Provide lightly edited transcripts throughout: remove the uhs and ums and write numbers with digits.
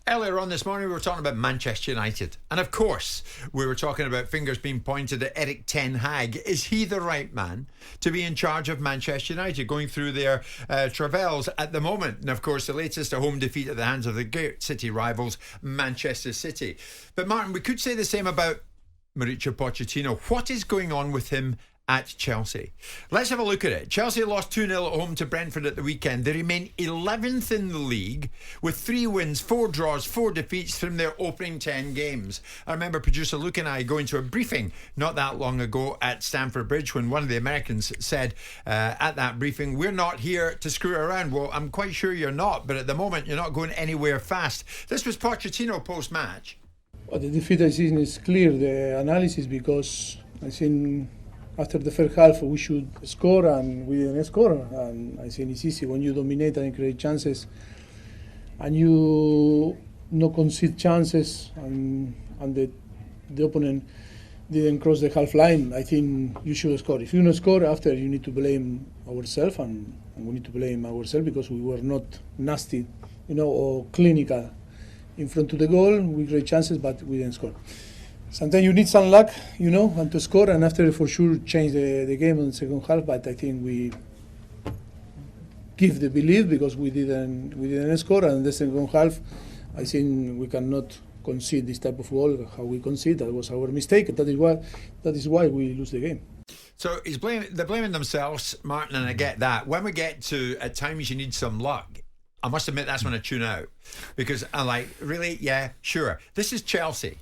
Earlier on this morning, we were talking about Manchester United. And of course, we were talking about fingers being pointed at Erik ten Hag. Is he the right man to be in charge of Manchester United, going through their travails at the moment? And of course, the latest, a home defeat at the hands of the great city rivals, Manchester City. But Martin, we could say the same about Mauricio Pochettino. What is going on with him at Chelsea? Let's have a look at it. Chelsea lost 2-0 at home to Brentford at the weekend. They remain 11th in the league with 3 wins, 4 draws, 4 defeats from their opening 10 games. I remember producer Luke and I going to a briefing not that long ago at Stamford Bridge when one of the Americans said at that briefing, "We're not here to screw around." Well, I'm quite sure you're not, but at the moment you're not going anywhere fast. This was Pochettino post-match. Well, the defeat I think is clear, the analysis, because I think after the first half we should score and we didn't score, and I think it's easy when you dominate and create chances and you not concede chances and the opponent didn't cross the half line. I think you should score. If you don't score after, you need to blame ourselves, and we need to blame ourselves because we were not nasty, or clinical in front of the goal. We create chances but we didn't score. Sometimes you need some luck, and to score, and after for sure change the game in the second half. But I think we give the belief because we didn't score, and in the second half, I think we cannot concede this type of goal. How we concede, that was our mistake. That is why we lose the game. So they're blaming themselves, Martin, and I get that. When we get to at times you need some luck, I must admit that's when I tune out, because I'm like, really, yeah, sure. This is Chelsea.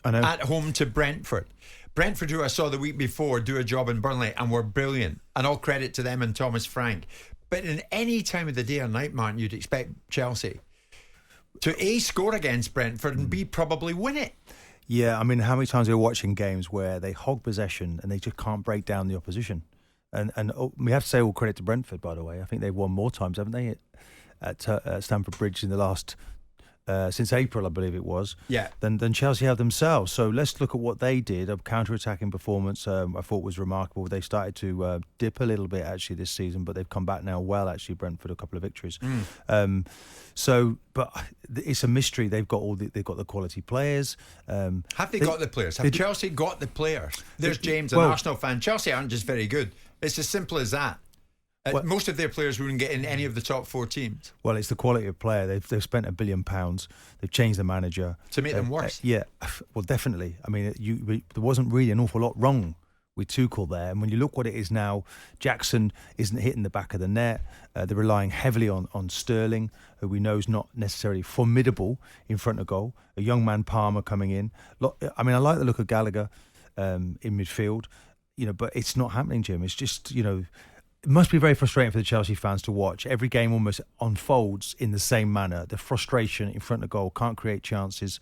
I know. At home to Brentford. Brentford, who I saw the week before do a job in Burnley and were brilliant, and all credit to them and Thomas Frank. But in any time of the day or night, Martin, you'd expect Chelsea to A, score against Brentford, and B, probably win it. Yeah, I mean, how many times are we watching games where they hog possession and they just can't break down the opposition? And we have to say all credit to Brentford, by the way. I think they've won more times, haven't they, at Stamford Bridge in the last since April, I believe it was, than Chelsea have themselves. So let's look at what they did. A counter-attacking performance I thought was remarkable. They started to dip a little bit actually this season, but they've come back now well, actually, Brentford, a couple of victories. But it's a mystery. They've got the quality players. Have they got the players? Have Chelsea got the players? There's James, an Arsenal fan. Chelsea aren't just very good. It's as simple as that. Most of their players wouldn't get in any of the top 4 teams. Well, it's the quality of player. They've spent £1 billion. They've changed the manager to make them worse. Yeah, well, definitely. I mean, there wasn't really an awful lot wrong with Tuchel there. And when you look what it is now, Jackson isn't hitting the back of the net. They're relying heavily on Sterling, who we know is not necessarily formidable in front of goal. A young man, Palmer, coming in. I mean, I like the look of Gallagher in midfield, but it's not happening, Jim. It's just, it must be very frustrating for the Chelsea fans to watch. Every game almost unfolds in the same manner. The frustration in front of goal, can't create chances.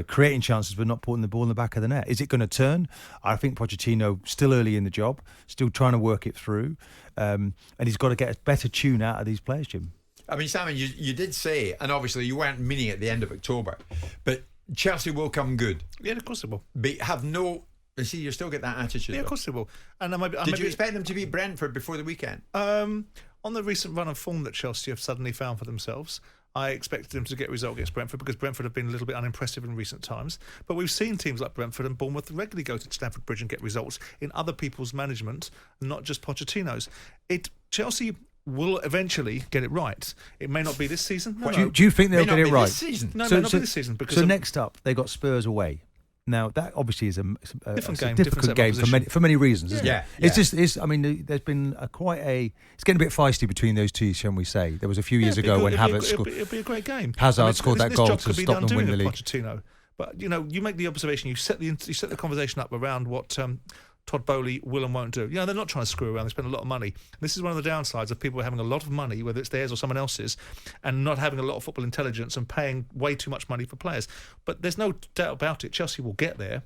Creating chances but not putting the ball in the back of the net. Is it going to turn? I think Pochettino, still early in the job, still trying to work it through. And he's got to get a better tune out of these players, Jim. I mean, Simon, you did say, and obviously you weren't meaning at the end of October, but Chelsea will come good. Yeah, of course they will. But have no... See, you still get that attitude. Yeah, of course they will. And did you expect them to beat Brentford before the weekend? On the recent run of form that Chelsea have suddenly found for themselves, I expected them to get a result against Brentford because Brentford have been a little bit unimpressive in recent times. But we've seen teams like Brentford and Bournemouth regularly go to Stamford Bridge and get results in other people's management, not just Pochettino's. Chelsea will eventually get it right. It may not be this season. Do you think they'll get it right? This season? No, it may not be this season. So next up, they got Spurs away. Now that obviously is a difficult game for many reasons, isn't it? It's I mean, there's been it's getting a bit feisty between those two, shall we say? There was a few years ago when Havertz scored. It'll be a great game. Hazard scored that goal to stop them win the league. Pochettino. But you make the observation. You set the conversation up around what Todd Bowley will and won't do. They're not trying to screw around. They spend a lot of money. This is one of the downsides of people having a lot of money, whether it's theirs or someone else's, and not having a lot of football intelligence and paying way too much money for players. But there's no doubt about it. Chelsea will get there.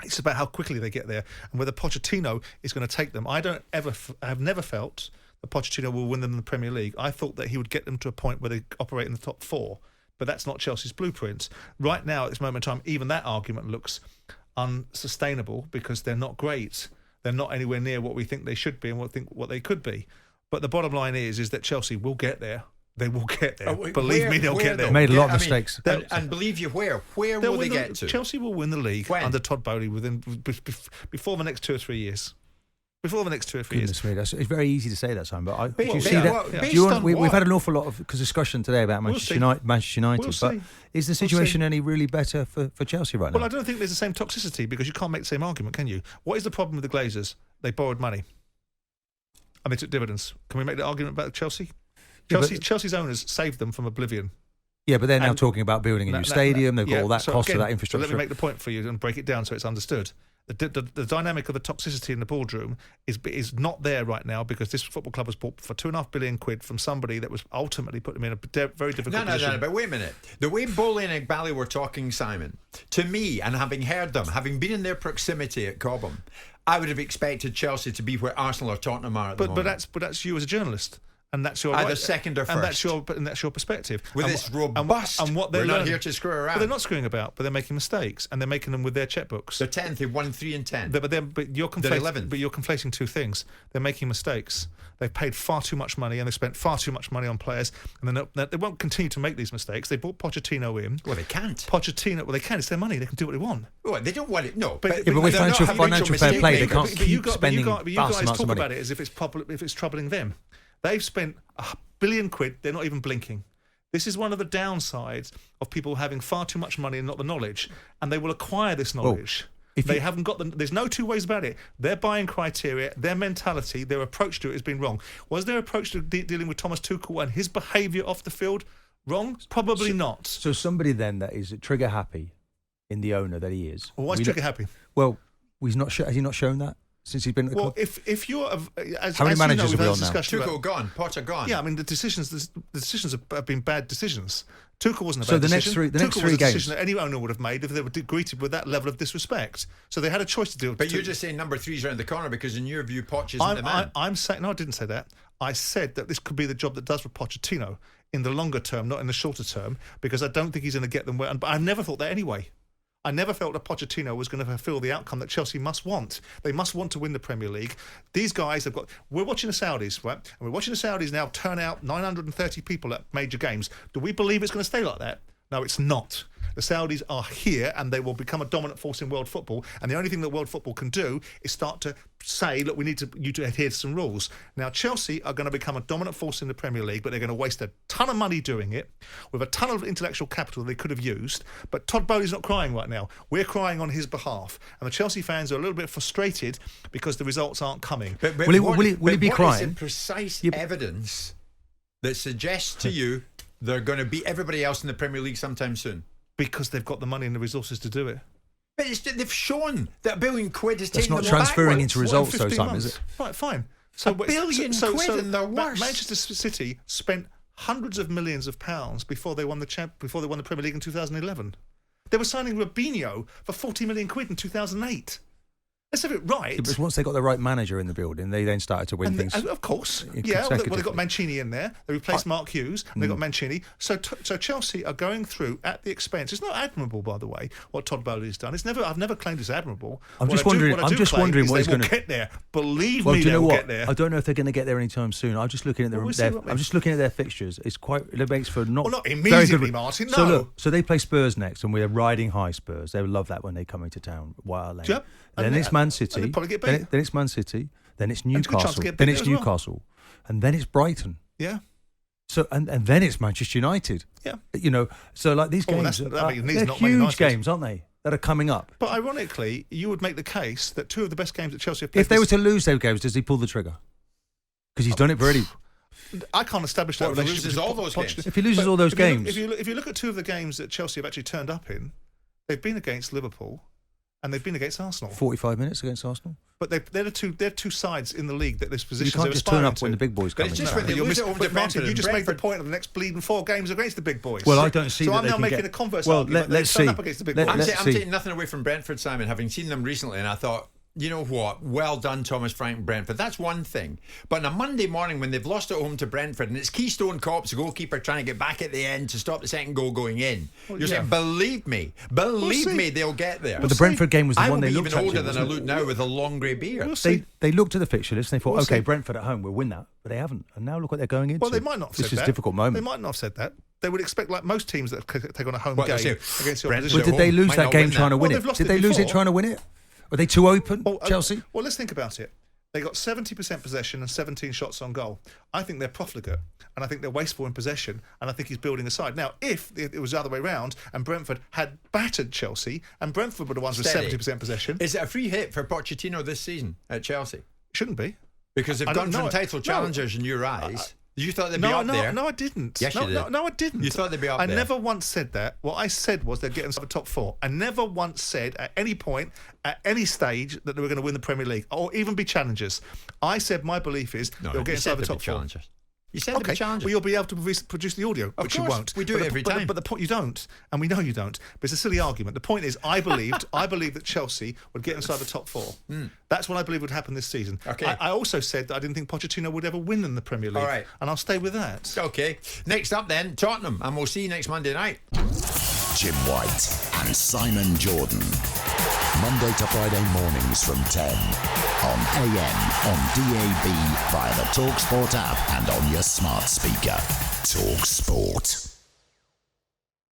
It's about how quickly they get there and whether Pochettino is going to take them. I have never felt that Pochettino will win them in the Premier League. I thought that he would get them to a point where they operate in the top 4. But that's not Chelsea's blueprint. Right now, at this moment in time, even that argument looks unsustainable because they're not great. They're not anywhere near what we think they should be and what they could be. But the bottom line is that Chelsea will get there. They will get there. Believe me, they'll get there. They made a lot of mistakes. And believe you, where will they get to? Chelsea will win the league under Todd Bowley before the next 2 or 3 years. Before the next 2 or 3 years. It's very easy to say that, Simon. But we've had an awful lot of discussion today about Manchester United. But is the situation any really better for Chelsea right now? Well, I don't think there's the same toxicity because you can't make the same argument, can you? What is the problem with the Glazers? They borrowed money and they took dividends. Can we make the argument about Chelsea? Chelsea's owners saved them from oblivion. Yeah, but they're now talking about building a new stadium. They've got all that cost of that infrastructure. So let me make the point for you and break it down so it's understood. The dynamic of the toxicity in the boardroom is not there right now because this football club was bought for £2.5 billion from somebody that was ultimately put them in a very difficult position. No, but wait a minute. The way Bowley and Igbali were talking, Simon, to me, and having heard them, having been in their proximity at Cobham, I would have expected Chelsea to be where Arsenal or Tottenham are at the moment. But that's you as a journalist. And that's your either second or first, and that's your perspective. With this robust, and what we're not here to screw around. But they're not screwing about. But they're making mistakes, and they're making them with their checkbooks. They're 10th. They've won 3 and 10. But you're conflating. 11th. But you're conflating two things. They're making mistakes. They've paid far too much money, and they've spent far too much money on players, and they won't continue to make these mistakes. They brought Pochettino in. Well, they can't. Pochettino. Well, they can. It's their money. They can do what they want. Well, they don't want it. No, but with financial fair play, they can't keep spending vast amounts of money. But you guys talk about it as if it's troubling them. They've spent £1 billion. They're not even blinking. This is one of the downsides of people having far too much money and not the knowledge. And they will acquire this knowledge. Haven't got there's no two ways about it. Their buying criteria, their mentality, their approach to it has been wrong. Was their approach to dealing with Thomas Tuchel and his behaviour off the field wrong? Probably not. So somebody then that is trigger happy in the owner that he is. Well, why is trigger happy? Well, he's not. Has he not shown that? Since he's been at the club? if you're how many managers have we on now? Tuchel gone, Potter gone. Yeah, I mean the decisions have been bad decisions. Tuchel wasn't a bad decision. So the next three games, decision that any owner would have made if they were greeted with that level of disrespect. So they had a choice to do. But you're just saying number 3's around the corner because in your view, Poch isn't the man. I'm saying no, I didn't say that. I said that this could be the job that does for Pochettino in the longer term, not in the shorter term, because I don't think he's going to get them well. But I've never thought that anyway. I never felt that Pochettino was going to fulfil the outcome that Chelsea must want. They must want to win the Premier League. These guys have got... We're watching the Saudis, right? And we're watching the Saudis now turn out 930 people at major games. Do we believe it's going to stay like that? No, it's not. The Saudis are here and they will become a dominant force in world football. And the only thing that world football can do is start to say, look, we need you to adhere to some rules. Now, Chelsea are going to become a dominant force in the Premier League, but they're going to waste a ton of money doing it with a ton of intellectual capital they could have used. But Todd Bowley's not crying right now. We're crying on his behalf. And the Chelsea fans are a little bit frustrated because the results aren't coming. But will he be crying? What is the precise evidence that suggests to you they're going to beat everybody else in the Premier League sometime soon? Because they've got the money and the resources to do it. But they've shown that £1 billion is taking them That's not transferring backwards. into results, though, Simon, is it? Right, fine. So £1 billion and they're worse. Manchester City spent hundreds of millions of pounds before they won the Premier League in 2011. They were signing Robinho for £40 million in 2008. Let's have it right. Yeah, but once they got the right manager in the building, they then started to win things. Of course. Yeah, well, they got Mancini in there. They replaced Mark Hughes, and they got Mancini. So Chelsea are going through at the expense. It's not admirable, by the way, what Todd Bowley's done. I've never claimed it's admirable. I'm just wondering what he's going to get there. Believe me, they will get there. I don't know if they're going to get there anytime soon. I'm just looking at their fixtures. It makes for not immediately, Martin. No. So they play Spurs next, and we're riding high Spurs. They will love that when they come into town. Wow. Yep. Then it's Man City. Then it's Man City. Then it's Newcastle. Then it's Newcastle, and then it's Brighton. Yeah. So and then it's Manchester United. Yeah. You know. So like these games, they're huge games, aren't they? That are coming up. But ironically, you would make the case that two of the best games that Chelsea have played. If they were to lose those games, does he pull the trigger? Because he's done it already. I can't establish that relationship. If he loses all those games, if you look at two of the games that Chelsea have actually turned up in, they've been against Liverpool. And they've been against Arsenal. 45 minutes against Arsenal. But they're two sides in the league that this position. You can't just turn up when the big boys come. But it's just when they lose it over to Martin, you just Brentford. made the point of the next bleeding 4 games against the big boys. Well, I don't see. So that I'm now making a converse argument. Let's see. Up against the big boys. I'm taking nothing away from Brentford, Simon, having seen them recently, and I thought you know what? Well done, Thomas Frank and Brentford. That's one thing. But on a Monday morning when they've lost at home to Brentford and it's Keystone Cops, the goalkeeper, trying to get back at the end to stop the second goal going in, you're saying, believe me, they'll get there. But the Brentford game was the I one will they be looked even at. older than I look now with a long grey beard. They looked at the fixture list and they thought, We'll okay, see. Brentford at home, we'll win that. But they haven't. And now look what they're going into. Well, they might not have said This is that. a difficult moment. They might not have said that. They would expect, like most teams that take on a home What, game they say, against the Brentford opposition. But did they lose might that not game win trying to that. win Well, it? they've lost Did it they lose it before. trying to win it? Are they too open, Chelsea? Well, let's think about it. They got 70% possession and 17 shots on goal. I think they're profligate, and I think they're wasteful in possession, and I think he's building a side. Now, if it was the other way round and Brentford had battered Chelsea and Brentford were the ones with Steady. 70% possession, Is it a free hit for Pochettino this season at Chelsea? shouldn't be. Because they've I gone don't from know. title challengers in your eyes. You thought they'd be up there? No, I didn't. Yes, no, you did. No, I didn't. You thought they'd be up I there. never once said that. What I said was they'd get inside the top four. I never once said at any point, at any stage, that they were going to win the Premier League or even be challengers. I said my belief is they'll get inside the top four. Challengers. You said they'd be challengers. Well, you'll be able to produce the audio, which you course, won't. we do it every time. But the point, you don't, and we know you don't. But it's a silly argument. The point is, I believed that Chelsea would get inside the top four. That's what I believe would happen this season. Okay. I also said that I didn't think Pochettino would ever win in the Premier League. All right. And I'll stay with that. Okay. Next up then, Tottenham. And we'll see you next Monday night. Jim White and Simon Jordan. Monday to Friday mornings from 10 on AM, on DAB, via the talkSPORT app and on your smart speaker. talkSPORT.